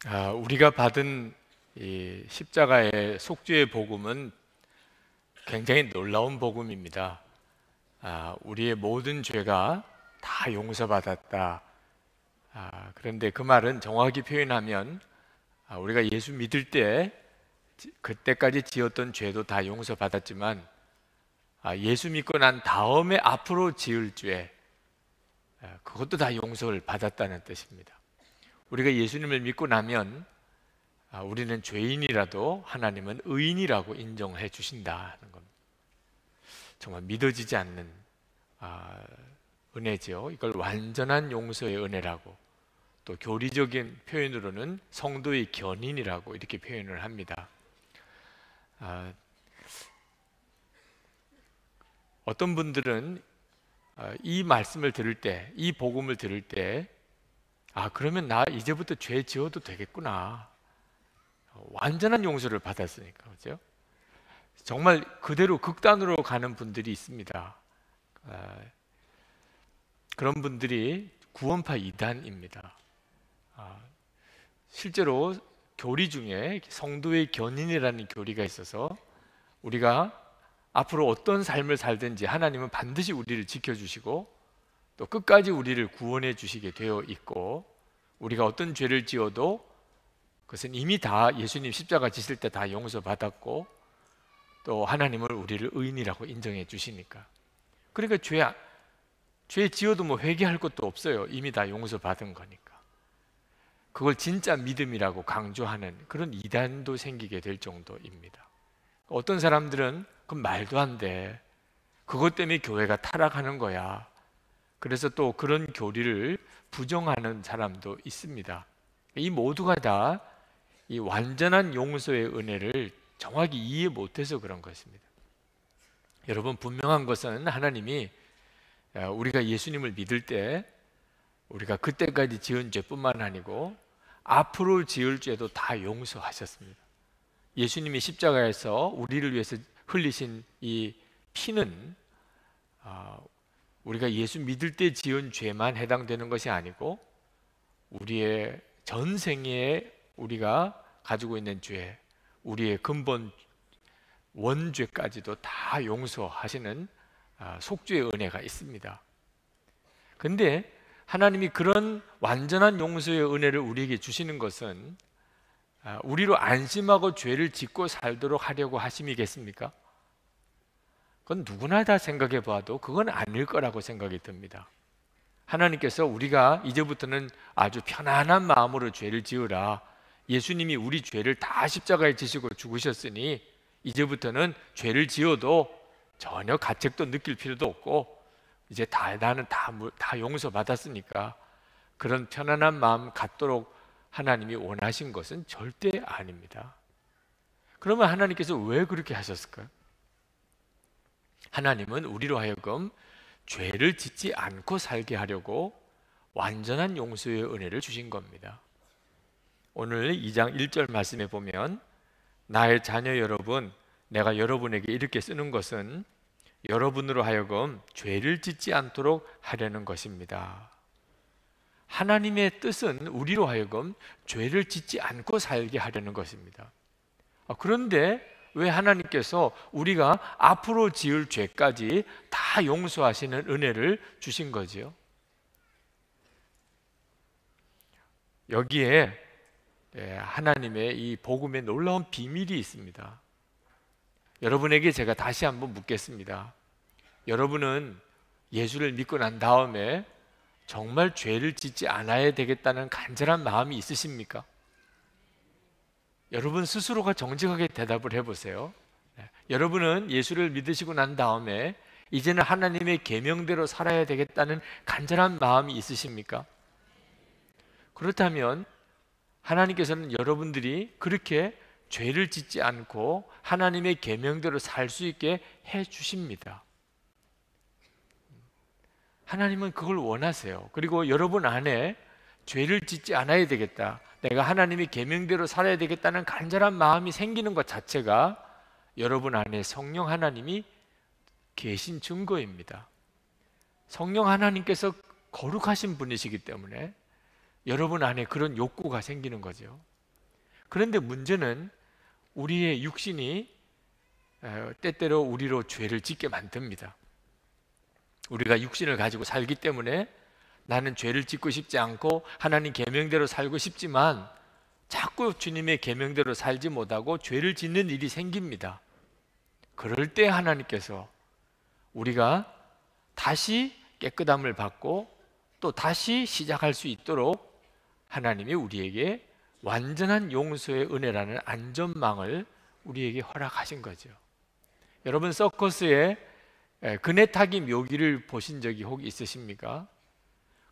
우리가 받은 이 십자가의 속죄의 복음은 굉장히 놀라운 복음입니다. 우리의 모든 죄가 다 용서받았다. 그런데 그 말은 정확히 표현하면 우리가 예수 믿을 때 그때까지 지었던 죄도 다 용서받았지만 예수 믿고 난 다음에 앞으로 지을 죄, 그것도 다 용서를 받았다는 뜻입니다. 우리가 예수님을 믿고 나면 우리는 죄인이라도 하나님은 의인이라고 인정해 주신다는 겁니다. 정말 믿어지지 않는 은혜죠. 이걸 완전한 용서의 은혜라고, 또 교리적인 표현으로는 성도의 견인이라고 이렇게 표현을 합니다. 어떤 분들은 이 말씀을 들을 때, 이 복음을 들을 때 그러면 나 이제부터 죄 지어도 되겠구나, 완전한 용서를 받았으니까. 그렇죠? 정말 그대로 극단으로 가는 분들이 있습니다. 그런 분들이 구원파 이단입니다. 실제로 교리 중에 성도의 견인이라는 교리가 있어서 우리가 앞으로 어떤 삶을 살든지 하나님은 반드시 우리를 지켜주시고 또 끝까지 우리를 구원해 주시게 되어 있고, 우리가 어떤 죄를 지어도 그것은 이미 다 예수님 십자가 지실 때 다 용서받았고, 또 하나님은 우리를 의인이라고 인정해 주시니까. 그러니까 죄 지어도 뭐 회개할 것도 없어요. 이미 다 용서받은 거니까. 그걸 진짜 믿음이라고 강조하는 그런 이단도 생기게 될 정도입니다. 어떤 사람들은 그건 말도 안 돼, 그것 때문에 교회가 타락하는 거야, 그래서 또 그런 교리를 부정하는 사람도 있습니다. 이 모두가 다 이 완전한 용서의 은혜를 정확히 이해 못해서 그런 것입니다. 여러분, 분명한 것은 하나님이 우리가 예수님을 믿을 때 우리가 그때까지 지은 죄뿐만 아니고 앞으로 지을 죄도 다 용서하셨습니다. 예수님이 십자가에서 우리를 위해서 흘리신 이 피는 우리가 예수 믿을 때 지은 죄만 해당되는 것이 아니고 우리의 전생에 우리가 가지고 있는 죄, 우리의 근본 원죄까지도 다 용서하시는 속죄의 은혜가 있습니다. 그런데 하나님이 그런 완전한 용서의 은혜를 우리에게 주시는 것은 우리로 안심하고 죄를 짓고 살도록 하려고 하심이겠습니까? 그건 누구나 다 생각해 봐도 그건 아닐 거라고 생각이 듭니다. 하나님께서 우리가 이제부터는 아주 편안한 마음으로 죄를 지으라, 예수님이 우리 죄를 다 십자가에 지시고 죽으셨으니 이제부터는 죄를 지어도 전혀 가책도 느낄 필요도 없고 이제 나는 다 용서받았으니까 그런 편안한 마음 갖도록 하나님이 원하신 것은 절대 아닙니다. 그러면 하나님께서 왜 그렇게 하셨을까요? 하나님은 우리로 하여금 죄를 짓지 않고 살게 하려고 완전한 용서의 은혜를 주신 겁니다. 오늘 2장 1절 말씀에 보면, 나의 자녀 여러분, 내가 여러분에게 이렇게 쓰는 것은 여러분으로 하여금 죄를 짓지 않도록 하려는 것입니다. 하나님의 뜻은 우리로 하여금 죄를 짓지 않고 살게 하려는 것입니다. 그런데 왜 하나님께서 우리가 앞으로 지을 죄까지 다 용서하시는 은혜를 주신 거지요? 여기에 하나님의 이 복음의 놀라운 비밀이 있습니다. 여러분에게 제가 다시 한번 묻겠습니다. 여러분은 예수를 믿고 난 다음에 정말 죄를 짓지 않아야 되겠다는 간절한 마음이 있으십니까? 여러분 스스로가 정직하게 대답을 해보세요. 여러분은 예수를 믿으시고 난 다음에 이제는 하나님의 계명대로 살아야 되겠다는 간절한 마음이 있으십니까? 그렇다면 하나님께서는 여러분들이 그렇게 죄를 짓지 않고 하나님의 계명대로 살 수 있게 해 주십니다. 하나님은 그걸 원하세요. 그리고 여러분 안에 죄를 짓지 않아야 되겠다, 내가 하나님의 계명대로 살아야 되겠다는 간절한 마음이 생기는 것 자체가 여러분 안에 성령 하나님이 계신 증거입니다. 성령 하나님께서 거룩하신 분이시기 때문에 여러분 안에 그런 욕구가 생기는 거죠. 그런데 문제는 우리의 육신이 때때로 우리로 죄를 짓게 만듭니다. 우리가 육신을 가지고 살기 때문에 나는 죄를 짓고 싶지 않고 하나님 계명대로 살고 싶지만 자꾸 주님의 계명대로 살지 못하고 죄를 짓는 일이 생깁니다. 그럴 때 하나님께서 우리가 다시 깨끗함을 받고 또 다시 시작할 수 있도록 하나님이 우리에게 완전한 용서의 은혜라는 안전망을 우리에게 허락하신 거죠. 여러분, 서커스에 그네 타기 묘기를 보신 적이 혹 있으십니까?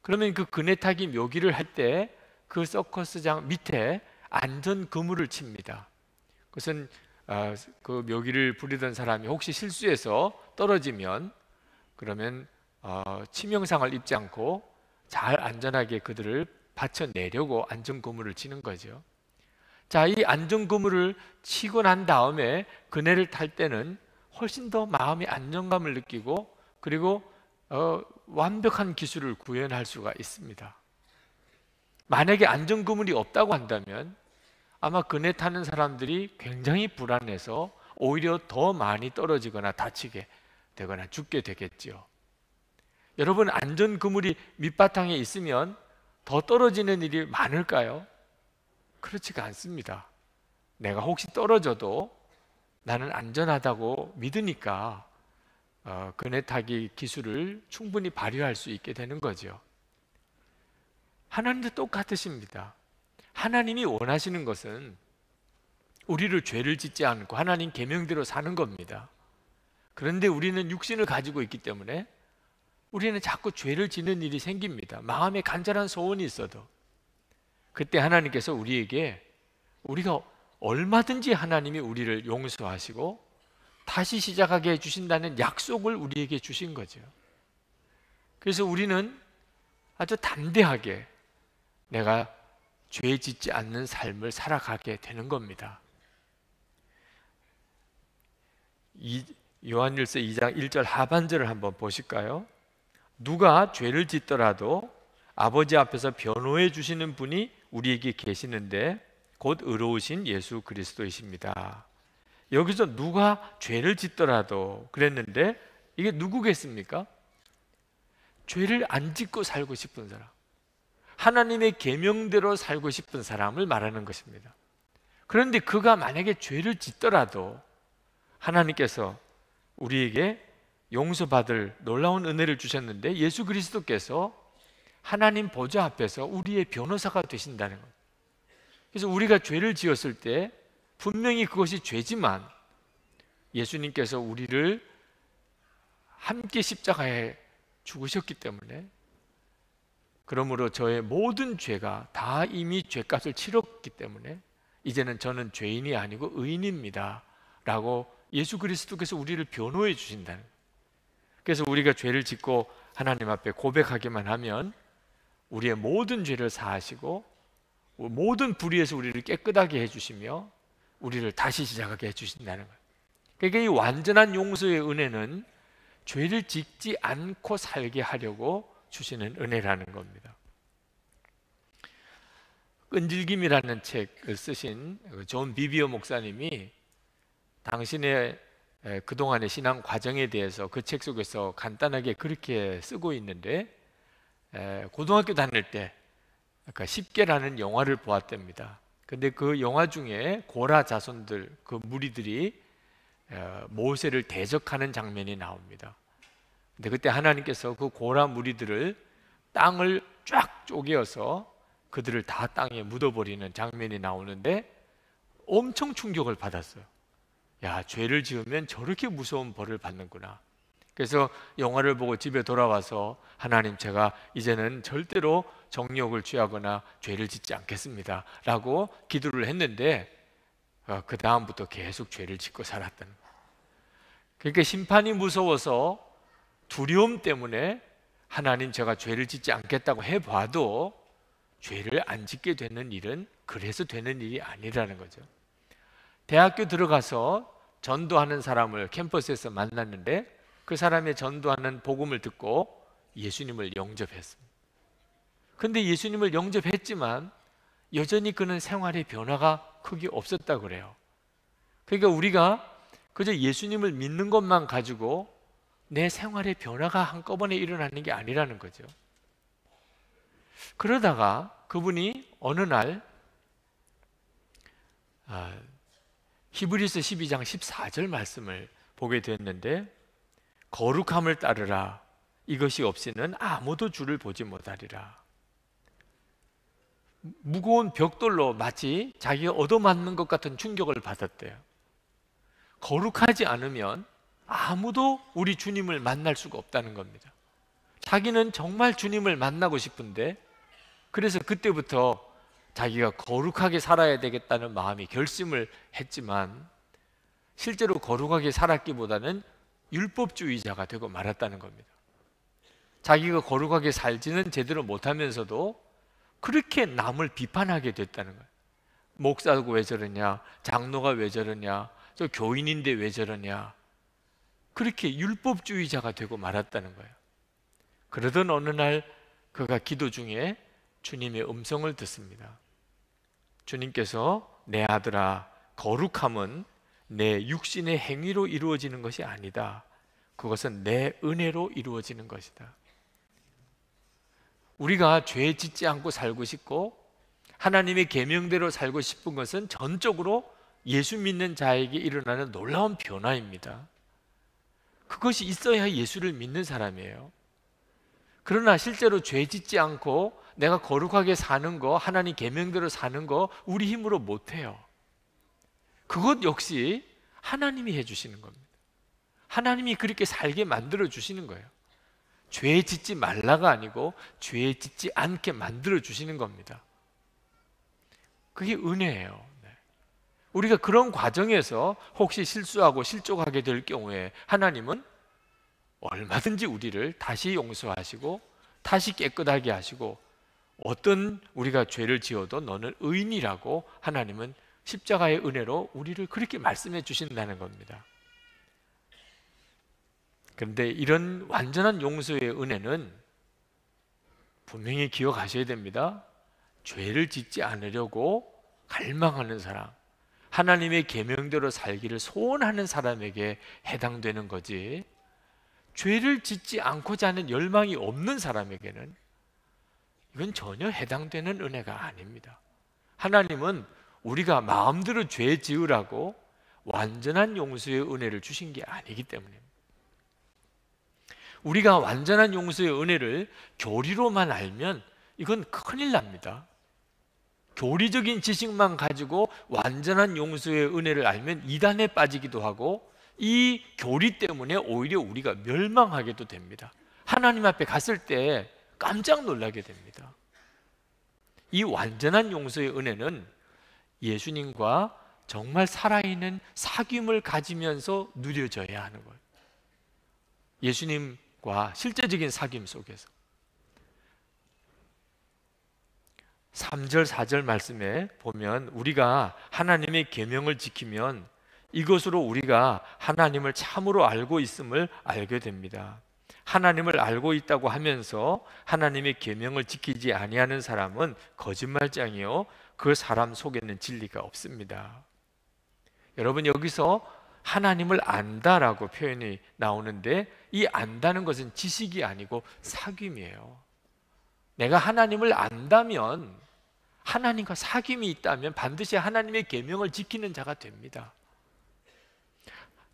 그러면 그 그네 타기 묘기를 할 때 그 서커스장 밑에 안전 그물을 칩니다. 그것은 그 묘기를 부리던 사람이 혹시 실수해서 떨어지면 그러면 치명상을 입지 않고 잘 안전하게 그들을 받쳐내려고 안전 그물을 치는 거죠. 자, 이 안전 그물을 치고 난 다음에 그네를 탈 때는 훨씬 더 마음의 안정감을 느끼고 그리고 완벽한 기술을 구현할 수가 있습니다. 만약에 안전 그물이 없다고 한다면 아마 그네 타는 사람들이 굉장히 불안해서 오히려 더 많이 떨어지거나 다치게 되거나 죽게 되겠지요. 여러분, 안전 그물이 밑바탕에 있으면 더 떨어지는 일이 많을까요? 그렇지가 않습니다. 내가 혹시 떨어져도 나는 안전하다고 믿으니까 그네 타기 기술을 충분히 발휘할 수 있게 되는 거죠. 하나님도 똑같으십니다. 하나님이 원하시는 것은 우리를 죄를 짓지 않고 하나님 계명대로 사는 겁니다. 그런데 우리는 육신을 가지고 있기 때문에 우리는 자꾸 죄를 짓는 일이 생깁니다. 마음에 간절한 소원이 있어도. 그때 하나님께서 우리에게 우리가 얼마든지 하나님이 우리를 용서하시고 다시 시작하게 해주신다는 약속을 우리에게 주신 거죠. 그래서 우리는 아주 담대하게 내가 죄 짓지 않는 삶을 살아가게 되는 겁니다. 요한일서 2장 1절 하반절을 한번 보실까요? 누가 죄를 짓더라도 아버지 앞에서 변호해 주시는 분이 우리에게 계시는데 곧 의로우신 예수 그리스도이십니다. 여기서 누가 죄를 짓더라도 그랬는데 이게 누구겠습니까? 죄를 안 짓고 살고 싶은 사람, 하나님의 계명대로 살고 싶은 사람을 말하는 것입니다. 그런데 그가 만약에 죄를 짓더라도 하나님께서 우리에게 용서받을 놀라운 은혜를 주셨는데 예수 그리스도께서 하나님 보좌 앞에서 우리의 변호사가 되신다는 것. 그래서 우리가 죄를 지었을 때 분명히 그것이 죄지만 예수님께서 우리를 함께 십자가에 죽으셨기 때문에 그러므로 저의 모든 죄가 다 이미 죄값을 치렀기 때문에 이제는 저는 죄인이 아니고 의인입니다 라고 예수 그리스도께서 우리를 변호해 주신다는 거예요. 그래서 우리가 죄를 짓고 하나님 앞에 고백하기만 하면 우리의 모든 죄를 사하시고 모든 불의에서 우리를 깨끗하게 해주시며 우리를 다시 시작하게 해주신다는 거예요. 그러니까 이 완전한 용서의 은혜는 죄를 짓지 않고 살게 하려고 주시는 은혜라는 겁니다. 끈질김이라는 책을 쓰신 존 비비어 목사님이 당신의 그동안의 신앙 과정에 대해서 그 책 속에서 간단하게 그렇게 쓰고 있는데 고등학교 다닐 때 그러니까 10개라는 영화를 보았답니다. 근데 그 영화 중에 고라 자손들, 그 무리들이 모세를 대적하는 장면이 나옵니다. 근데 그때 하나님께서 그 고라 무리들을 땅을 쫙 쪼개어서 그들을 다 땅에 묻어버리는 장면이 나오는데 엄청 충격을 받았어요. 야, 죄를 지으면 저렇게 무서운 벌을 받는구나. 그래서 영화를 보고 집에 돌아와서 하나님, 제가 이제는 절대로 정욕을 취하거나 죄를 짓지 않겠습니다 라고 기도를 했는데 그 다음부터 계속 죄를 짓고 살았다는 거예요. 그러니까 심판이 무서워서 두려움 때문에 하나님, 제가 죄를 짓지 않겠다고 해봐도 죄를 안 짓게 되는 일은 그래서 되는 일이 아니라는 거죠. 대학교 들어가서 전도하는 사람을 캠퍼스에서 만났는데 그 사람의 전도하는 복음을 듣고 예수님을 영접했습니다. 근데 예수님을 영접했지만 여전히 그는 생활의 변화가 크게 없었다고 그래요. 그러니까 우리가 그저 예수님을 믿는 것만 가지고 내 생활의 변화가 한꺼번에 일어나는 게 아니라는 거죠. 그러다가 그분이 어느 날 히브리서 12장 14절 말씀을 보게 됐는데, 거룩함을 따르라, 이것이 없이는 아무도 주를 보지 못하리라. 무거운 벽돌로 마치 자기가 얻어맞는 것 같은 충격을 받았대요. 거룩하지 않으면 아무도 우리 주님을 만날 수가 없다는 겁니다. 자기는 정말 주님을 만나고 싶은데, 그래서 그때부터 자기가 거룩하게 살아야 되겠다는 마음이 결심을 했지만 실제로 거룩하게 살았기보다는 율법주의자가 되고 말았다는 겁니다. 자기가 거룩하게 살지는 제대로 못하면서도 그렇게 남을 비판하게 됐다는 거예요. 목사가 왜 저러냐, 장로가 왜 저러냐, 저 교인인데 왜 저러냐, 그렇게 율법주의자가 되고 말았다는 거예요. 그러던 어느 날 그가 기도 중에 주님의 음성을 듣습니다. 주님께서 내 아들아, 거룩함은 내 육신의 행위로 이루어지는 것이 아니다. 그것은 내 은혜로 이루어지는 것이다. 우리가 죄 짓지 않고 살고 싶고 하나님의 계명대로 살고 싶은 것은 전적으로 예수 믿는 자에게 일어나는 놀라운 변화입니다. 그것이 있어야 예수를 믿는 사람이에요. 그러나 실제로 죄 짓지 않고 내가 거룩하게 사는 거, 하나님 계명대로 사는 거 우리 힘으로 못해요. 그것 역시 하나님이 해주시는 겁니다. 하나님이 그렇게 살게 만들어 주시는 거예요. 죄 짓지 말라가 아니고 죄 짓지 않게 만들어 주시는 겁니다. 그게 은혜예요. 우리가 그런 과정에서 혹시 실수하고 실족하게 될 경우에 하나님은 얼마든지 우리를 다시 용서하시고 다시 깨끗하게 하시고, 어떤 우리가 죄를 지어도 너는 의인이라고 하나님은 십자가의 은혜로 우리를 그렇게 말씀해 주신다는 겁니다. 그런데 이런 완전한 용서의 은혜는 분명히 기억하셔야 됩니다. 죄를 짓지 않으려고 갈망하는 사람, 하나님의 계명대로 살기를 소원하는 사람에게 해당되는 거지, 죄를 짓지 않고자 하는 열망이 없는 사람에게는 이건 전혀 해당되는 은혜가 아닙니다. 하나님은 우리가 마음대로 죄 지으라고 완전한 용서의 은혜를 주신 게 아니기 때문입니다. 우리가 완전한 용서의 은혜를 교리로만 알면 이건 큰일 납니다. 교리적인 지식만 가지고 완전한 용서의 은혜를 알면 이단에 빠지기도 하고, 이 교리 때문에 오히려 우리가 멸망하게도 됩니다. 하나님 앞에 갔을 때 깜짝 놀라게 됩니다. 이 완전한 용서의 은혜는 예수님과 정말 살아있는 사귐을 가지면서 누려져야 하는 거예요. 예수님과 실제적인 사귐 속에서. 3절 4절 말씀에 보면 우리가 하나님의 계명을 지키면 이것으로 우리가 하나님을 참으로 알고 있음을 알게 됩니다. 하나님을 알고 있다고 하면서 하나님의 계명을 지키지 아니하는 사람은 거짓말장이요 그 사람 속에는 진리가 없습니다. 여러분, 여기서 하나님을 안다라고 표현이 나오는데, 이 안다는 것은 지식이 아니고 사귐이에요. 내가 하나님을 안다면, 하나님과 사귐이 있다면 반드시 하나님의 계명을 지키는 자가 됩니다.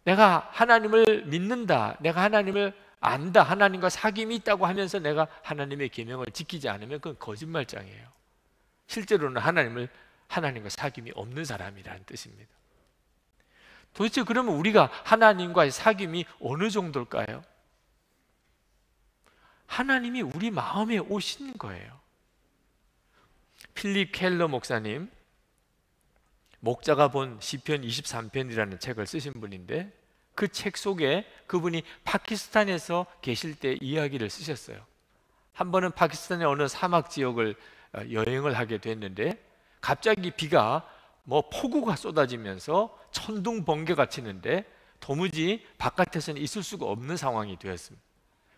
내가 하나님을 믿는다, 내가 하나님을 안다, 하나님과 사귐이 있다고 하면서 내가 하나님의 계명을 지키지 않으면 그건 거짓말장이에요. 실제로는 하나님과 사귐이 없는 사람이라는 뜻입니다. 도대체 그러면 우리가 하나님과의 사귐이 어느 정도일까요? 하나님이 우리 마음에 오신 거예요. 필립 켈러 목사님, 목자가 본 시편 23편이라는 책을 쓰신 분인데, 그 책 속에 그분이 파키스탄에서 계실 때 이야기를 쓰셨어요. 한 번은 파키스탄의 어느 사막 지역을 여행을 하게 됐는데, 갑자기 비가 폭우가 쏟아지면서 천둥 번개가 치는데 도무지 바깥에서는 있을 수가 없는 상황이 되었습니다.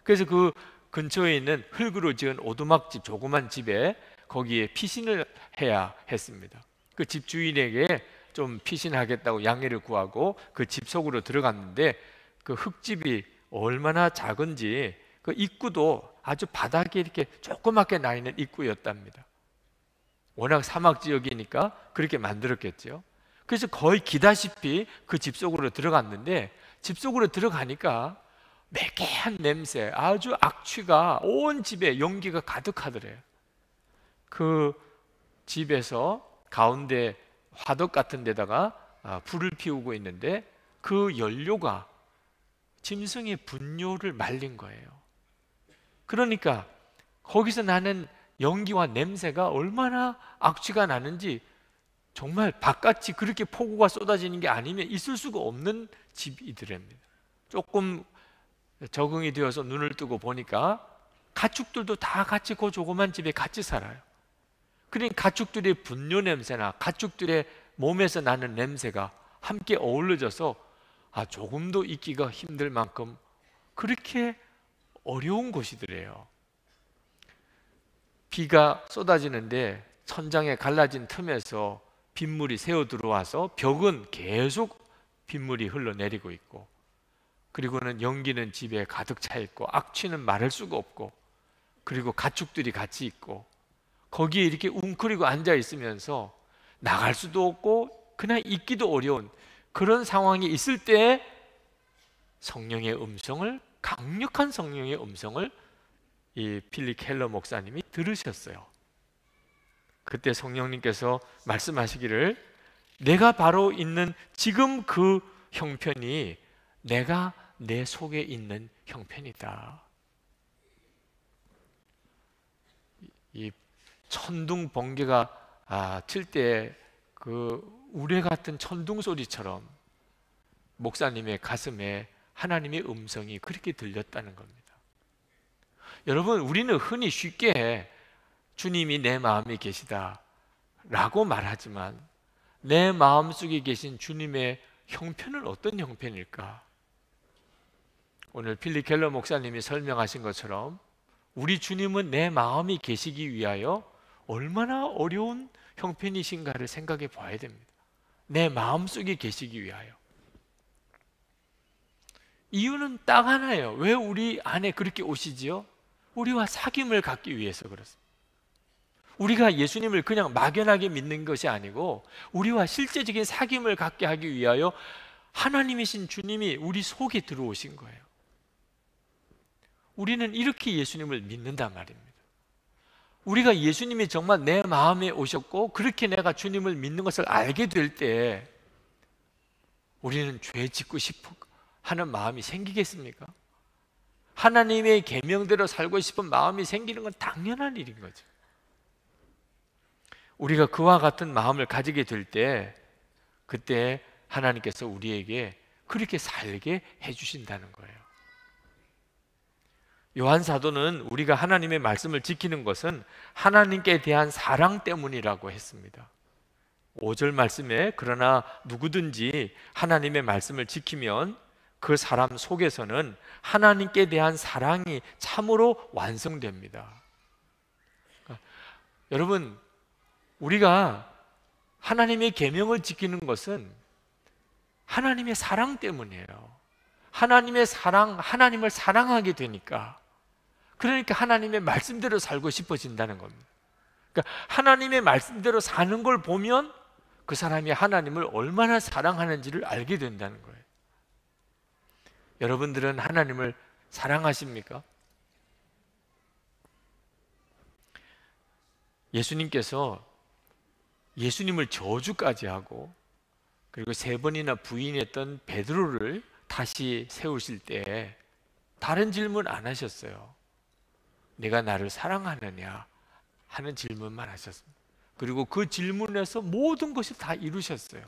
그래서 그 근처에 있는 흙으로 지은 오두막집, 조그만 집에 거기에 피신을 해야 했습니다. 그 집주인에게 좀 피신하겠다고 양해를 구하고 그 집 속으로 들어갔는데, 그 흙집이 얼마나 작은지 그 입구도 아주 바닥에 이렇게 조그맣게 나 있는 입구였답니다. 워낙 사막 지역이니까 그렇게 만들었겠죠. 그래서 거의 기다시피 그 집 속으로 들어갔는데, 집 속으로 들어가니까 매캐한 냄새, 아주 악취가 온 집에 연기가 가득하더래요. 그 집에서 가운데 화덕 같은 데다가 불을 피우고 있는데, 그 연료가 짐승의 분뇨를 말린 거예요. 그러니까 거기서 나는 연기와 냄새가 얼마나 악취가 나는지, 정말 바깥이 그렇게 폭우가 쏟아지는 게 아니면 있을 수가 없는 집이더랍니다. 조금 적응이 되어서 눈을 뜨고 보니까 가축들도 다 같이 그 조그만 집에 같이 살아요. 그러니까 가축들의 분뇨 냄새나 가축들의 몸에서 나는 냄새가 함께 어우러져서 조금도 있기가 힘들 만큼 그렇게 어려운 곳이더래요. 비가 쏟아지는데 천장에 갈라진 틈에서 빗물이 새어 들어와서 벽은 계속 빗물이 흘러내리고 있고, 그리고는 연기는 집에 가득 차 있고, 악취는 말할 수가 없고, 그리고 가축들이 같이 있고, 거기에 이렇게 웅크리고 앉아 있으면서 나갈 수도 없고 그냥 있기도 어려운 그런 상황이 있을 때 성령의 음성을, 강력한 성령의 음성을 이 필립 켈러 목사님이 들으셨어요. 그때 성령님께서 말씀하시기를, 내가 바로 있는 지금 그 형편이 내가 내 속에 있는 형편이다. 이 천둥 번개가 칠 때 그 우레 같은 천둥 소리처럼 목사님의 가슴에 하나님의 음성이 그렇게 들렸다는 겁니다. 여러분, 우리는 흔히 쉽게 주님이 내 마음에 계시다 라고 말하지만, 내 마음속에 계신 주님의 형편은 어떤 형편일까? 오늘 필립 켈러 목사님이 설명하신 것처럼 우리 주님은 내 마음이 계시기 위하여 얼마나 어려운 형편이신가를 생각해 봐야 됩니다. 내 마음속에 계시기 위하여. 이유는 딱 하나예요. 왜 우리 안에 그렇게 오시지요? 우리와 사귐을 갖기 위해서 그렇습니다. 우리가 예수님을 그냥 막연하게 믿는 것이 아니고 우리와 실제적인 사귐을 갖게 하기 위하여 하나님이신 주님이 우리 속에 들어오신 거예요. 우리는 이렇게 예수님을 믿는단 말입니다. 우리가 예수님이 정말 내 마음에 오셨고 그렇게 내가 주님을 믿는 것을 알게 될 때 우리는 죄 짓고 싶어 하는 마음이 생기겠습니까? 하나님의 계명대로 살고 싶은 마음이 생기는 건 당연한 일인 거죠. 우리가 그와 같은 마음을 가지게 될 때, 그때 하나님께서 우리에게 그렇게 살게 해주신다는 거예요. 요한 사도는 우리가 하나님의 말씀을 지키는 것은 하나님께 대한 사랑 때문이라고 했습니다. 5절 말씀에, 그러나 누구든지 하나님의 말씀을 지키면 그 사람 속에서는 하나님께 대한 사랑이 참으로 완성됩니다. 여러분, 우리가 하나님의 계명을 지키는 것은 하나님의 사랑 때문이에요. 하나님의 사랑, 하나님을 사랑하게 되니까, 그러니까 하나님의 말씀대로 살고 싶어진다는 겁니다. 그러니까 하나님의 말씀대로 사는 걸 보면 그 사람이 하나님을 얼마나 사랑하는지를 알게 된다는 거예요. 여러분들은 하나님을 사랑하십니까? 예수님께서 예수님을 저주까지 하고 그리고 3번이나 부인했던 베드로를 다시 세우실 때 다른 질문 안 하셨어요. 내가 나를 사랑하느냐 하는 질문만 하셨습니다. 그리고 그 질문에서 모든 것이 다 이루셨어요.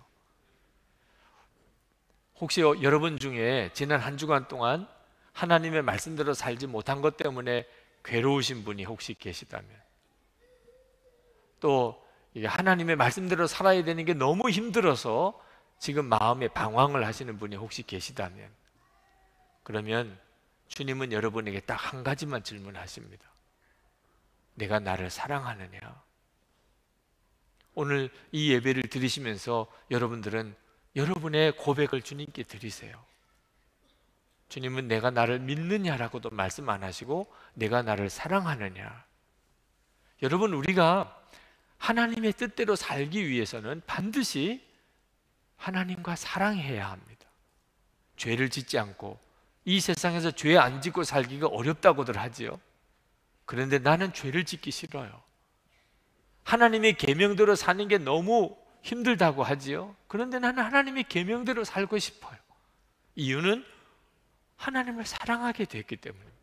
혹시 여러분 중에 지난 한 주간 동안 하나님의 말씀대로 살지 못한 것 때문에 괴로우신 분이 혹시 계시다면, 또 하나님의 말씀대로 살아야 되는 게 너무 힘들어서 지금 마음에 방황을 하시는 분이 혹시 계시다면, 그러면 주님은 여러분에게 딱 한 가지만 질문하십니다. 내가 나를 사랑하느냐? 오늘 이 예배를 드리시면서 여러분들은 여러분의 고백을 주님께 드리세요. 주님은 내가 나를 믿느냐라고도 말씀 안 하시고 내가 나를 사랑하느냐. 여러분, 우리가 하나님의 뜻대로 살기 위해서는 반드시 하나님과 사랑해야 합니다. 죄를 짓지 않고, 이 세상에서 죄 안 짓고 살기가 어렵다고들 하지요. 그런데 나는 죄를 짓기 싫어요. 하나님의 계명대로 사는 게 너무 힘들다고 하지요. 그런데 나는 하나님의 계명대로 살고 싶어요. 이유는 하나님을 사랑하게 됐기 때문입니다.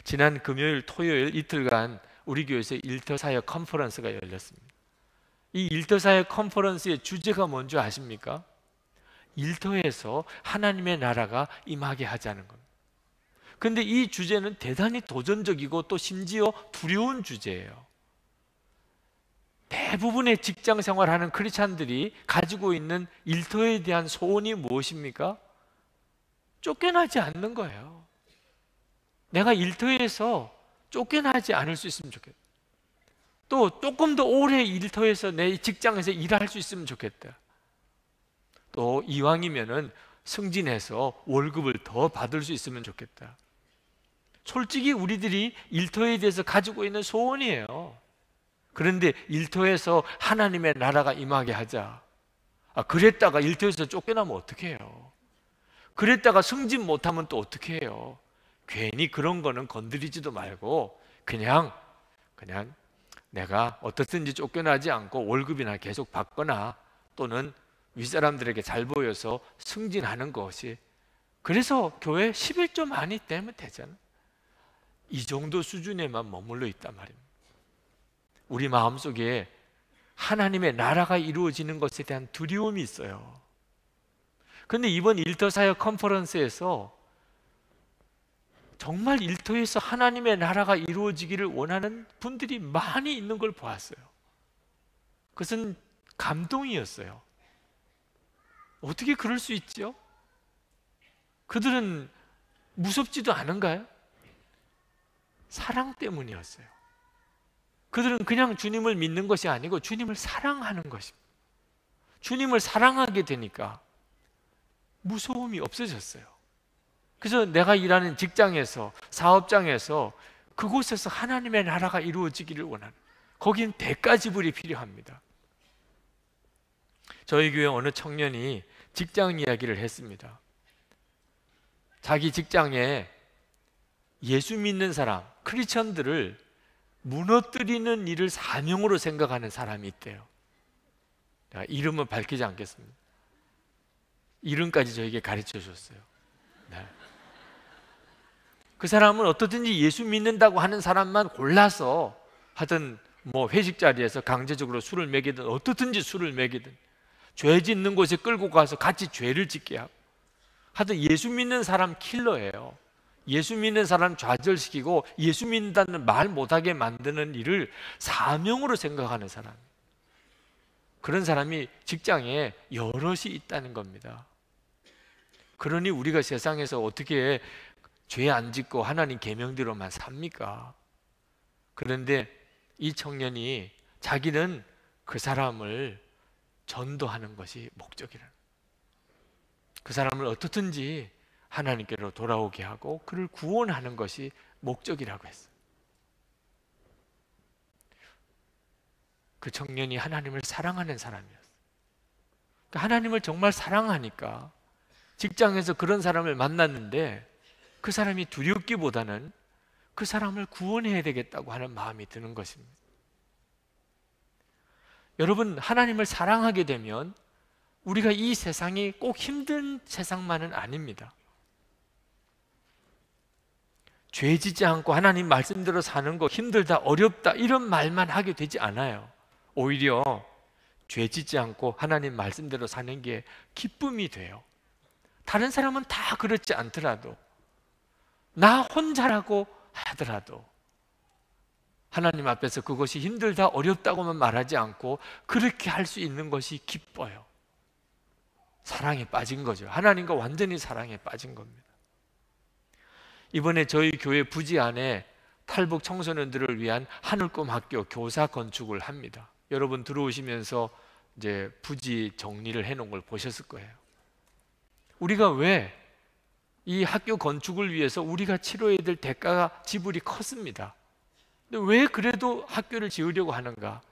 지난 금요일, 토요일 이틀간 우리 교회에서 일터사역 컨퍼런스가 열렸습니다. 이 일터사역 컨퍼런스의 주제가 뭔지 아십니까? 일터에서 하나님의 나라가 임하게 하자는 겁니다. 그런데 이 주제는 대단히 도전적이고 또 심지어 두려운 주제예요. 대부분의 직장 생활하는 크리스찬들이 가지고 있는 일터에 대한 소원이 무엇입니까? 쫓겨나지 않는 거예요. 내가 일터에서 쫓겨나지 않을 수 있으면 좋겠다. 또 조금 더 오래 일터에서 내 직장에서 일할 수 있으면 좋겠다. 또 이왕이면은 승진해서 월급을 더 받을 수 있으면 좋겠다. 솔직히 우리들이 일터에 대해서 가지고 있는 소원이에요. 그런데 일터에서 하나님의 나라가 임하게 하자. 그랬다가 일터에서 쫓겨나면 어떻게 해요? 그랬다가 승진 못하면 또 어떻게 해요? 괜히 그런 거는 건드리지도 말고 그냥 내가 어떻든지 쫓겨나지 않고 월급이나 계속 받거나 또는 윗사람들에게 잘 보여서 승진하는 것이, 그래서 교회 11조 많이 떼면 되잖아. 이 정도 수준에만 머물러 있단 말입니다. 우리 마음속에 하나님의 나라가 이루어지는 것에 대한 두려움이 있어요. 그런데 이번 일터사역 컨퍼런스에서 정말 일터에서 하나님의 나라가 이루어지기를 원하는 분들이 많이 있는 걸 보았어요. 그것은 감동이었어요. 어떻게 그럴 수 있죠? 그들은 무섭지도 않은가요? 사랑 때문이었어요. 그들은 그냥 주님을 믿는 것이 아니고 주님을 사랑하는 것입니다. 주님을 사랑하게 되니까 무서움이 없어졌어요. 그래서 내가 일하는 직장에서, 사업장에서, 그곳에서 하나님의 나라가 이루어지기를 원하는, 거긴 대가 지불이 필요합니다. 저희 교회 어느 청년이 직장 이야기를 했습니다. 자기 직장에 예수 믿는 사람, 크리스천들을 무너뜨리는 일을 사명으로 생각하는 사람이 있대요. 이름은 밝히지 않겠습니다. 이름까지 저에게 가르쳐 줬어요. 네. 그 사람은 어떻든지 예수 믿는다고 하는 사람만 골라서 하든 회식 자리에서 강제적으로 술을 먹이든 어떻든지 술을 먹이든 죄 짓는 곳에 끌고 가서 같이 죄를 짓게 하고 하여튼 예수 믿는 사람 킬러예요. 예수 믿는 사람 좌절시키고 예수 믿는다는 말 못하게 만드는 일을 사명으로 생각하는 사람, 그런 사람이 직장에 여럿이 있다는 겁니다. 그러니 우리가 세상에서 어떻게 죄 안 짓고 하나님 계명대로만 삽니까? 그런데 이 청년이 자기는 그 사람을 전도하는 것이 목적이라는, 그 사람을 어떻든지 하나님께로 돌아오게 하고 그를 구원하는 것이 목적이라고 했어요. 그 청년이 하나님을 사랑하는 사람이었어요. 하나님을 정말 사랑하니까 직장에서 그런 사람을 만났는데 그 사람이 두렵기보다는 그 사람을 구원해야 되겠다고 하는 마음이 드는 것입니다. 여러분, 하나님을 사랑하게 되면 우리가 이 세상이 꼭 힘든 세상만은 아닙니다. 죄 짓지 않고 하나님 말씀대로 사는 거 힘들다, 어렵다 이런 말만 하게 되지 않아요. 오히려 죄 짓지 않고 하나님 말씀대로 사는 게 기쁨이 돼요. 다른 사람은 다 그렇지 않더라도, 나 혼자라고 하더라도 하나님 앞에서 그것이 힘들다, 어렵다고만 말하지 않고 그렇게 할 수 있는 것이 기뻐요. 사랑에 빠진 거죠. 하나님과 완전히 사랑에 빠진 겁니다. 이번에 저희 교회 부지 안에 탈북 청소년들을 위한 하늘꿈 학교 교사 건축을 합니다. 여러분 들어오시면서 이제 부지 정리를 해놓은 걸 보셨을 거예요. 우리가 왜 이 학교 건축을 위해서 우리가 치러야 될 대가가 지불이 컸습니다. 근데 왜 그래도 학교를 지으려고 하는가?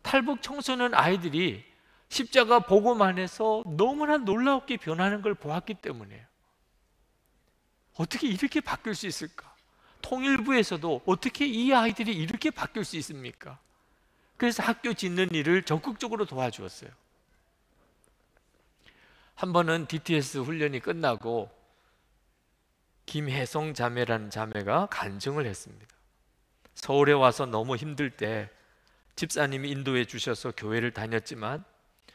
탈북 청소년 아이들이 십자가 복음 안에서 너무나 놀랍게 변하는 걸 보았기 때문이에요. 어떻게 이렇게 바뀔 수 있을까? 통일부에서도 어떻게 이 아이들이 이렇게 바뀔 수 있습니까? 그래서 학교 짓는 일을 적극적으로 도와주었어요. 한 번은 DTS 훈련이 끝나고 김혜성 자매라는 자매가 간증을 했습니다. 서울에 와서 너무 힘들 때 집사님이 인도해 주셔서 교회를 다녔지만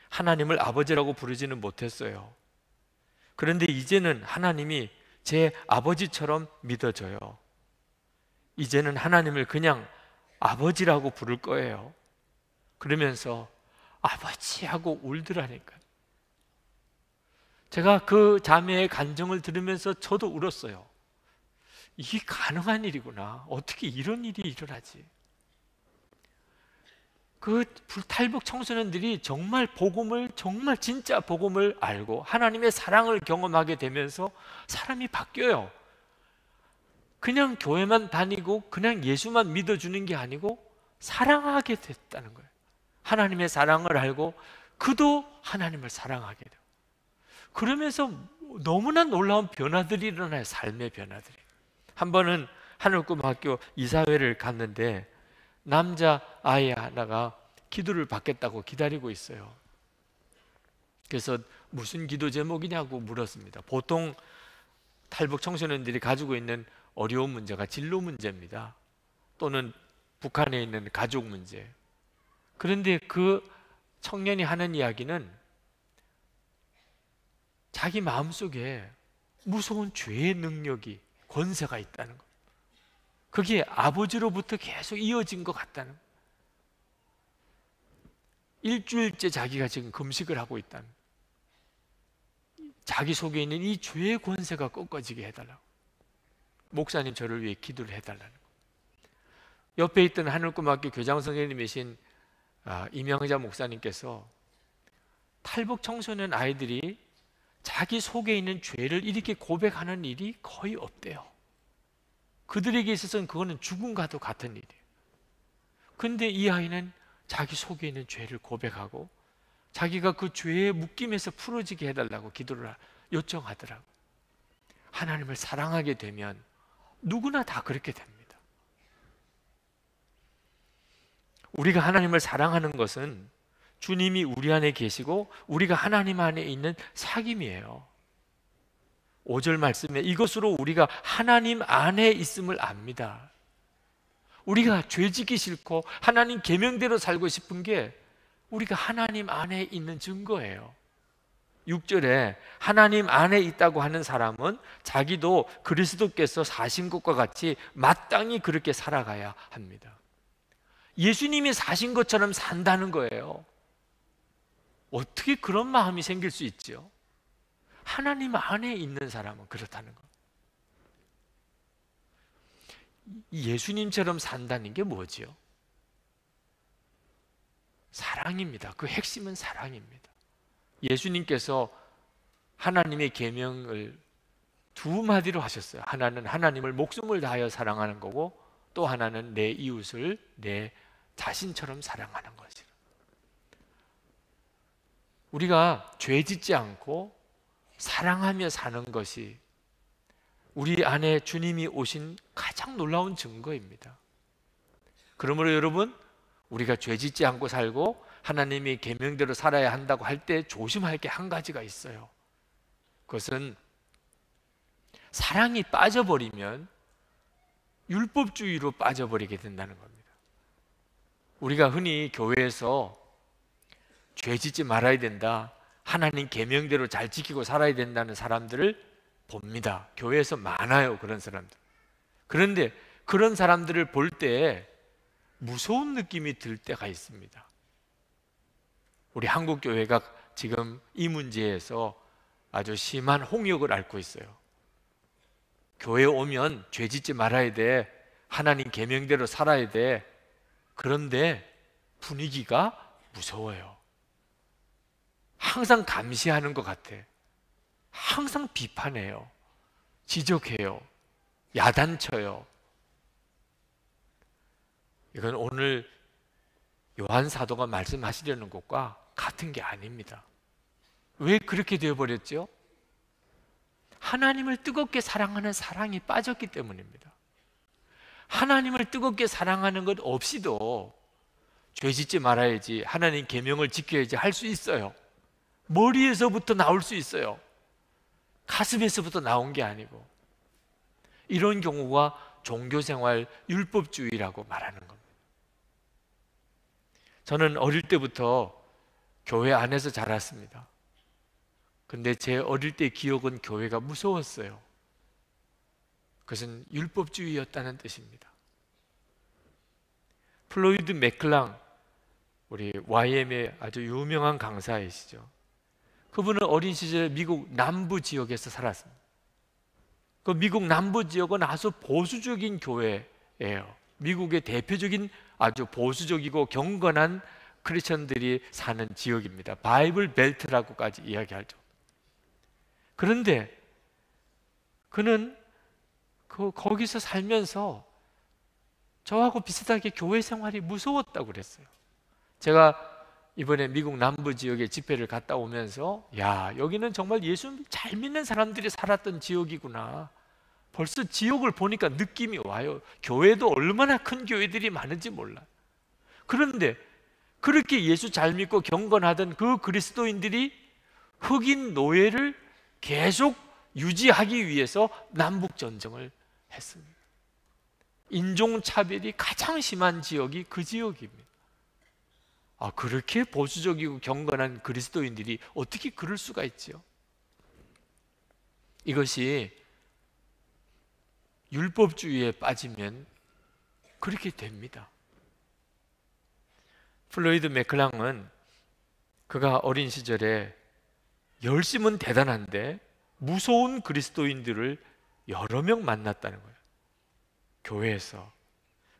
하나님을 아버지라고 부르지는 못했어요. 그런데 이제는 하나님이 제 아버지처럼 믿어져요. 이제는 하나님을 그냥 아버지라고 부를 거예요. 그러면서 아버지 하고 울더라니까요. 제가 그 자매의 간증을 들으면서 저도 울었어요. 이게 가능한 일이구나. 어떻게 이런 일이 일어나지? 그 탈북 청소년들이 정말 복음을, 정말 진짜 복음을 알고 하나님의 사랑을 경험하게 되면서 사람이 바뀌어요. 그냥 교회만 다니고 그냥 예수만 믿어주는 게 아니고 사랑하게 됐다는 거예요. 하나님의 사랑을 알고 그도 하나님을 사랑하게 돼요. 그러면서 너무나 놀라운 변화들이 일어나요. 삶의 변화들이. 한 번은 하늘꿈 학교 이사회를 갔는데 남자 아이 하나가 기도를 받겠다고 기다리고 있어요. 그래서 무슨 기도 제목이냐고 물었습니다. 보통 탈북 청소년들이 가지고 있는 어려운 문제가 진로 문제입니다. 또는 북한에 있는 가족 문제. 그런데 그 청년이 하는 이야기는 자기 마음속에 무서운 죄의 능력이, 권세가 있다는 것. 그게 아버지로부터 계속 이어진 것 같다는 것. 일주일째 자기가 지금 금식을 하고 있다는 것. 자기 속에 있는 이 죄의 권세가 꺾어지게 해달라고. 목사님 저를 위해 기도를 해달라는 것. 옆에 있던 하늘꿈학교 교장 선생님이신 이명자 목사님께서 탈북 청소년 아이들이 자기 속에 있는 죄를 이렇게 고백하는 일이 거의 없대요. 그들에게 있어서는 그거는 죽음과도 같은 일이에요. 근데 이 아이는 자기 속에 있는 죄를 고백하고 자기가 그 죄의 묶임에서 풀어지게 해달라고 기도를 요청하더라고. 하나님을 사랑하게 되면 누구나 다 그렇게 됩니다. 우리가 하나님을 사랑하는 것은 주님이 우리 안에 계시고 우리가 하나님 안에 있는 사귐이에요. 5절 말씀에 이것으로 우리가 하나님 안에 있음을 압니다. 우리가 죄지기 싫고 하나님 계명대로 살고 싶은 게 우리가 하나님 안에 있는 증거예요. 6절에 하나님 안에 있다고 하는 사람은 자기도 그리스도께서 사신 것과 같이 마땅히 그렇게 살아가야 합니다. 예수님이 사신 것처럼 산다는 거예요. 어떻게 그런 마음이 생길 수 있죠? 하나님 안에 있는 사람은 그렇다는 것. 예수님처럼 산다는 게 뭐지요? 사랑입니다. 그 핵심은 사랑입니다. 예수님께서 하나님의 계명을 두 마디로 하셨어요. 하나는 하나님을 목숨을 다하여 사랑하는 거고 또 하나는 내 이웃을 내 자신처럼 사랑하는 것이라. 우리가 죄 짓지 않고 사랑하며 사는 것이 우리 안에 주님이 오신 가장 놀라운 증거입니다. 그러므로 여러분, 우리가 죄 짓지 않고 살고 하나님이 계명대로 살아야 한다고 할 때 조심할 게 한 가지가 있어요. 그것은 사랑이 빠져버리면 율법주의로 빠져버리게 된다는 겁니다. 우리가 흔히 교회에서 죄 짓지 말아야 된다, 하나님 계명대로 잘 지키고 살아야 된다는 사람들을 봅니다. 교회에서 많아요, 그런 사람들. 그런데 그런 사람들을 볼 때 무서운 느낌이 들 때가 있습니다. 우리 한국 교회가 지금 이 문제에서 아주 심한 홍역을 앓고 있어요. 교회에 오면 죄 짓지 말아야 돼, 하나님 계명대로 살아야 돼. 그런데 분위기가 무서워요. 항상 감시하는 것 같아. 항상 비판해요. 지적해요. 야단쳐요. 이건 오늘 요한 사도가 말씀하시려는 것과 같은 게 아닙니다. 왜 그렇게 되어버렸죠? 하나님을 뜨겁게 사랑하는 사랑이 빠졌기 때문입니다. 하나님을 뜨겁게 사랑하는 것 없이도 죄 짓지 말아야지, 하나님 계명을 지켜야지 할 수 있어요. 머리에서부터 나올 수 있어요. 가슴에서부터 나온 게 아니고. 이런 경우가 종교생활 율법주의라고 말하는 겁니다. 저는 어릴 때부터 교회 안에서 자랐습니다. 근데 제 어릴 때 기억은 교회가 무서웠어요. 그것은 율법주의였다는 뜻입니다. 플로이드 맥클랑, 우리 YM의 아주 유명한 강사이시죠. 그분은 어린 시절에 미국 남부 지역에서 살았습니다. 그 미국 남부 지역은 아주 보수적인 교회예요. 미국의 대표적인 아주 보수적이고 경건한 크리스천들이 사는 지역입니다. 바이블 벨트라고까지 이야기하죠. 그런데 그는 거기서 살면서 저하고 비슷하게 교회 생활이 무서웠다고 그랬어요. 제가 이번에 미국 남부 지역에 집회를 갔다 오면서, 야, 여기는 정말 예수 잘 믿는 사람들이 살았던 지역이구나. 벌써 지역을 보니까 느낌이 와요. 교회도 얼마나 큰 교회들이 많은지 몰라. 그런데 그렇게 예수 잘 믿고 경건하던 그 그리스도인들이 흑인 노예를 계속 유지하기 위해서 남북 전쟁을 했습니다. 인종차별이 가장 심한 지역이 그 지역입니다. 그렇게 보수적이고 경건한 그리스도인들이 어떻게 그럴 수가 있죠? 이것이 율법주의에 빠지면 그렇게 됩니다. 플로이드 맥클랑은 그가 어린 시절에 열심은 대단한데 무서운 그리스도인들을 여러 명 만났다는 거예요. 교회에서.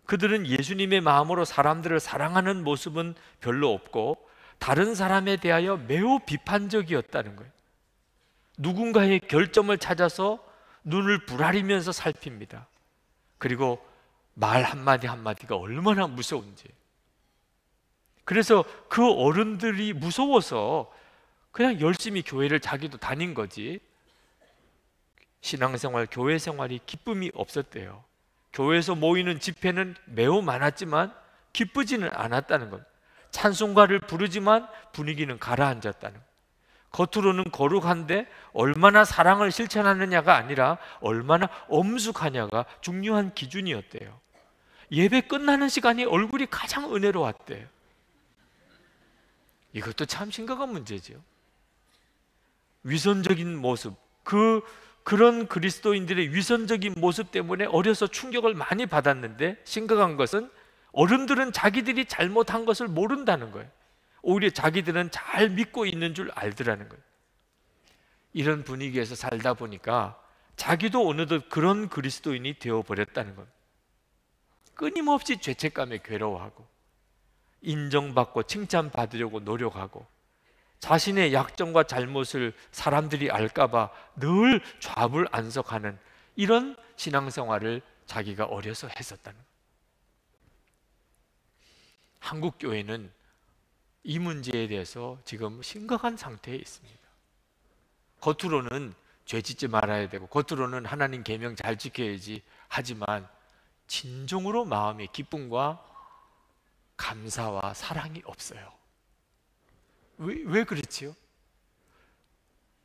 그들은 예수님의 마음으로 사람들을 사랑하는 모습은 별로 없고 다른 사람에 대하여 매우 비판적이었다는 거예요. 누군가의 결점을 찾아서 눈을 부라리면서 살핍니다. 그리고 말 한마디 한마디가 얼마나 무서운지. 그래서 그 어른들이 무서워서 그냥 열심히 교회를 자기도 다닌 거지, 신앙생활, 교회 생활이 기쁨이 없었대요. 교회에서 모이는 집회는 매우 많았지만 기쁘지는 않았다는 것. 찬송가를 부르지만 분위기는 가라앉았다는 것. 겉으로는 거룩한데 얼마나 사랑을 실천하느냐가 아니라 얼마나 엄숙하냐가 중요한 기준이었대요. 예배 끝나는 시간이 얼굴이 가장 은혜로웠대요. 이것도 참 심각한 문제죠. 위선적인 모습, 그런 그리스도인들의 위선적인 모습 때문에 어려서 충격을 많이 받았는데, 심각한 것은 어른들은 자기들이 잘못한 것을 모른다는 거예요. 오히려 자기들은 잘 믿고 있는 줄 알더라는 거예요. 이런 분위기에서 살다 보니까 자기도 어느덧 그런 그리스도인이 되어버렸다는 겁니다. 끊임없이 죄책감에 괴로워하고 인정받고 칭찬받으려고 노력하고 자신의 약점과 잘못을 사람들이 알까봐 늘 좌불안석하는 이런 신앙생활을 자기가 어려서 했었다는 거예요. 한국 교회는 이 문제에 대해서 지금 심각한 상태에 있습니다. 겉으로는 죄 짓지 말아야 되고 겉으로는 하나님 계명 잘 지켜야지 하지만 진정으로 마음에 기쁨과 감사와 사랑이 없어요. 왜 그렇지요?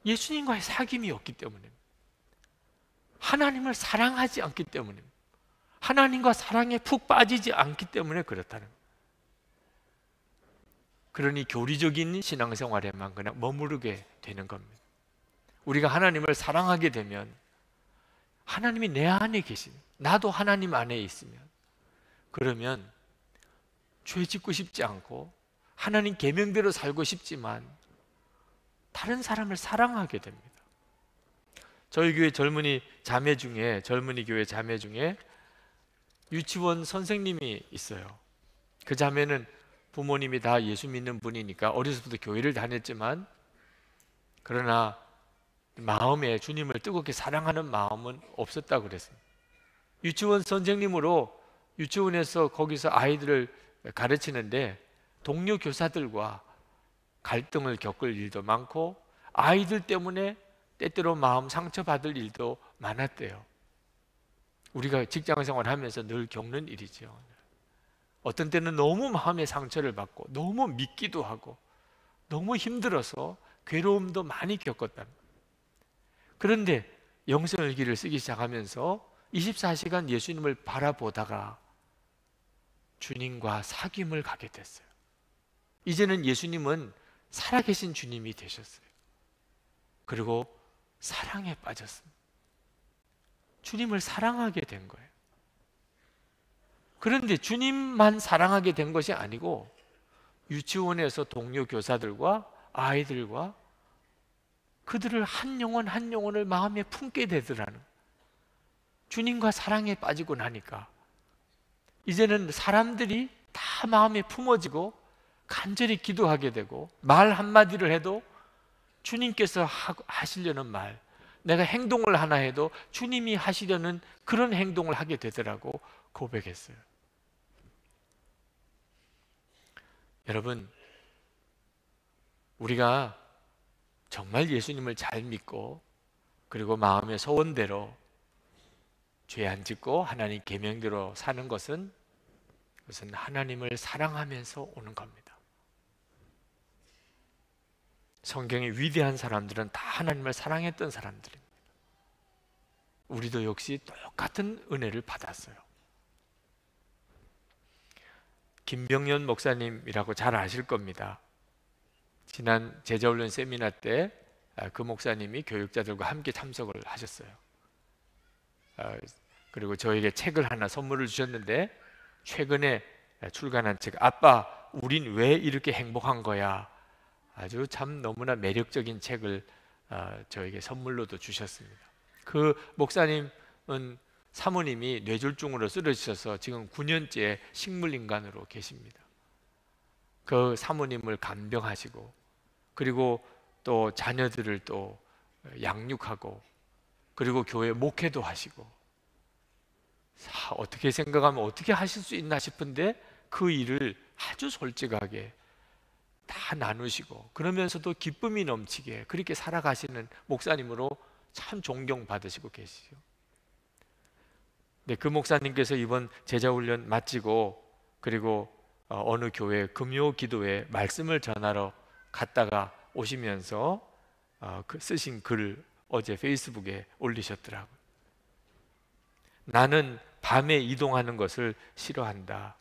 예수님과의 사귐이 없기 때문입니다. 하나님을 사랑하지 않기 때문입니다. 하나님과 사랑에 푹 빠지지 않기 때문에 그렇다는 거예요. 그러니 교리적인 신앙생활에만 그냥 머무르게 되는 겁니다. 우리가 하나님을 사랑하게 되면 하나님이 내 안에 계시면, 나도 하나님 안에 있으면, 그러면 죄 짓고 싶지 않고 하나님 계명대로 살고 싶지만 다른 사람을 사랑하게 됩니다. 저희 교회 젊은이 교회 자매 중에 유치원 선생님이 있어요. 그 자매는 부모님이 다 예수 믿는 분이니까 어려서부터 교회를 다녔지만, 그러나 마음에 주님을 뜨겁게 사랑하는 마음은 없었다고 그랬어요. 유치원 선생님으로 유치원에서 거기서 아이들을 가르치는데 동료 교사들과 갈등을 겪을 일도 많고, 아이들 때문에 때때로 마음 상처받을 일도 많았대요. 우리가 직장생활 하면서 늘 겪는 일이죠. 어떤 때는 너무 마음의 상처를 받고 너무 믿기도 하고 너무 힘들어서 괴로움도 많이 겪었다. 그런데 영성일기를 쓰기 시작하면서 24시간 예수님을 바라보다가 주님과 사귐을 가게 됐어요. 이제는 예수님은 살아계신 주님이 되셨어요. 그리고 사랑에 빠졌습니다. 주님을 사랑하게 된 거예요. 그런데 주님만 사랑하게 된 것이 아니고 유치원에서 동료 교사들과 아이들과 그들을 한 영혼 한 영혼을 마음에 품게 되더라는, 주님과 사랑에 빠지고 나니까 이제는 사람들이 다 마음에 품어지고 간절히 기도하게 되고, 말 한마디를 해도 주님께서 하시려는 말, 내가 행동을 하나 해도 주님이 하시려는 그런 행동을 하게 되더라고 고백했어요. 여러분, 우리가 정말 예수님을 잘 믿고 그리고 마음의 소원대로 죄 안 짓고 하나님 계명대로 사는 것은, 그것은 하나님을 사랑하면서 오는 겁니다. 성경의 위대한 사람들은 다 하나님을 사랑했던 사람들입니다. 우리도 역시 똑같은 은혜를 받았어요. 김병연 목사님이라고 잘 아실 겁니다. 지난 제자훈련 세미나 때 그 목사님이 교육자들과 함께 참석을 하셨어요. 그리고 저에게 책을 하나 선물을 주셨는데, 최근에 출간한 책, 아빠 우린 왜 이렇게 행복한 거야, 아주 참 너무나 매력적인 책을 저에게 선물로도 주셨습니다. 그 목사님은 사모님이 뇌졸중으로 쓰러지셔서 지금 9년째 식물인간으로 계십니다. 그 사모님을 간병하시고, 그리고 또 자녀들을 또 양육하고, 그리고 교회 목회도 하시고, 어떻게 생각하면 어떻게 하실 수 있나 싶은데 그 일을 아주 솔직하게 다 나누시고, 그러면서도 기쁨이 넘치게 그렇게 살아가시는 목사님으로 참 존경받으시고 계시죠. 네, 그 목사님께서 이번 제자훈련 마치고 그리고 어느 교회 금요 기도회 말씀을 전하러 갔다가 오시면서 쓰신 글을 어제 페이스북에 올리셨더라고요. 나는 밤에 이동하는 것을 싫어한다.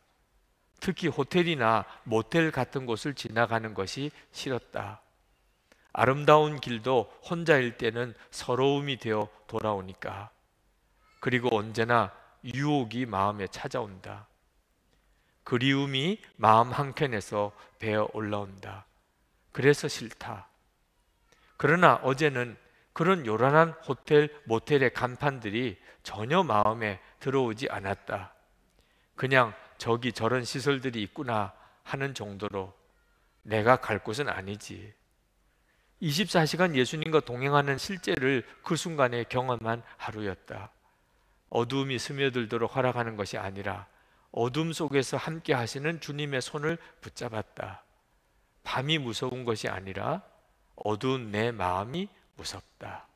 특히 호텔이나 모텔 같은 곳을 지나가는 것이 싫었다. 아름다운 길도 혼자일 때는 서러움이 되어 돌아오니까. 그리고 언제나 유혹이 마음에 찾아온다. 그리움이 마음 한켠에서 배어 올라온다. 그래서 싫다. 그러나 어제는 그런 요란한 호텔, 모텔의 간판들이 전혀 마음에 들어오지 않았다. 그냥 저기 저런 시설들이 있구나 하는 정도로 내가 갈 곳은 아니지. 24시간 예수님과 동행하는 실제를 그 순간에 경험한 하루였다. 어두움이 스며들도록 허락하는 것이 아니라 어둠 속에서 함께 하시는 주님의 손을 붙잡았다. 밤이 무서운 것이 아니라 어두운 내 마음이 무섭다.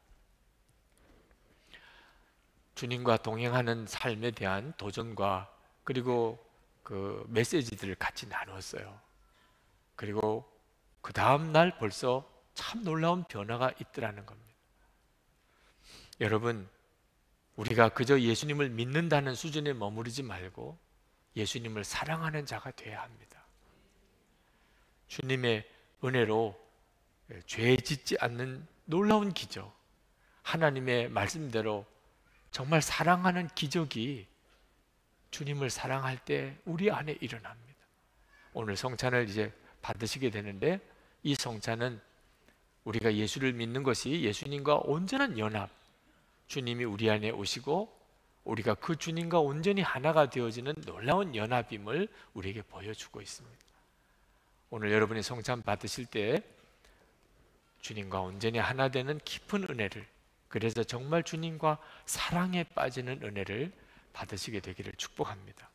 주님과 동행하는 삶에 대한 도전과 그리고 그 메시지들을 같이 나눴어요. 그리고 그 다음 날 벌써 참 놀라운 변화가 있더라는 겁니다. 여러분, 우리가 그저 예수님을 믿는다는 수준에 머무르지 말고 예수님을 사랑하는 자가 되어야 합니다. 주님의 은혜로 죄 짓지 않는 놀라운 기적, 하나님의 말씀대로 정말 사랑하는 기적이 주님을 사랑할 때 우리 안에 일어납니다. 오늘 성찬을 이제 받으시게 되는데, 이 성찬은 우리가 예수를 믿는 것이 예수님과 온전한 연합, 주님이 우리 안에 오시고 우리가 그 주님과 온전히 하나가 되어지는 놀라운 연합임을 우리에게 보여주고 있습니다. 오늘 여러분이 성찬 받으실 때 주님과 온전히 하나 되는 깊은 은혜를, 그래서 정말 주님과 사랑에 빠지는 은혜를 받으시게 되기를 축복합니다.